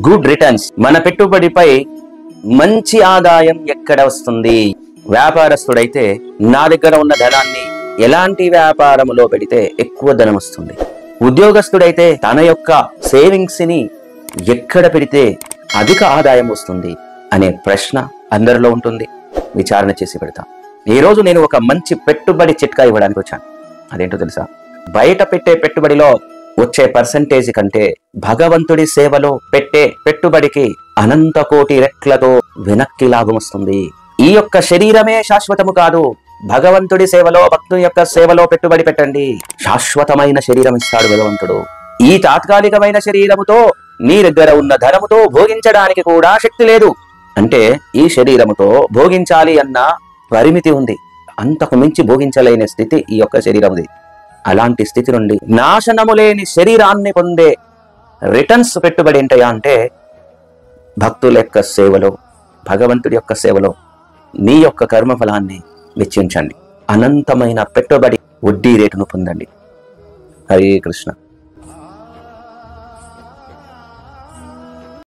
Good returns. మన పెట్టుబడిపై మంచి ఆదాయం ఎక్కడ వస్తుంది? వ్యాపారస్తుడైతే నా దగ్గర ఉన్న ధనాన్ని ఎలాంటి వ్యాపారములో పెడితే ఎక్కువ ధనం వస్తుంది? ఉద్యోగస్తుడైతే తన యొక్క సేవింగ్స్ ని ఎక్కడ పెడితే అధిక ఆదాయం వస్తుంది అనే ప్రశ్న అందరిలో ఉంటుంది. విచారణ చేసి పెడతాం. ఈ రోజు నేను ఒక మంచి పెట్టుబడి చిట్కా ఇవ్వడానికి వచ్చాను. అదేంటో తెలుసా? బయట పెట్టే పెట్టుబడిలో వచ్చే పర్సంటేజ్ కంటే భగవంతుడి సేవలో పెట్టే పెట్టుబడికి అనంత కోటి రెట్లతో వెనక్కి లాభం వస్తుంది. ఈ యొక్క శరీరమే శాశ్వతము కాదు. భగవంతుడి సేవలో, భక్తుని యొక్క సేవలో పెట్టుబడి పెట్టండి. శాశ్వతమైన శరీరం ఇస్తాడు భగవంతుడు. ఈ తాత్కాలికమైన శరీరముతో నీ దగ్గర ఉన్న ధనముతో భోగించడానికి కూడా శక్తి లేదు. అంటే ఈ శరీరముతో భోగించాలి అన్న పరిమితి ఉంది. అంతకు మించి భోగించలేని స్థితి ఈ యొక్క శరీరముది. అలాంటి స్థితి నుండి నాశనము లేని శరీరాన్ని పొందే రిటర్న్స్ పెట్టుబడి ఏంటయా అంటే భక్తుల యొక్క సేవలో, భగవంతుడి యొక్క సేవలో నీ యొక్క కర్మఫలాన్ని వెచ్చించండి. అనంతమైన పెట్టుబడి వడ్డీ రేటును పొందండి. హరే కృష్ణ.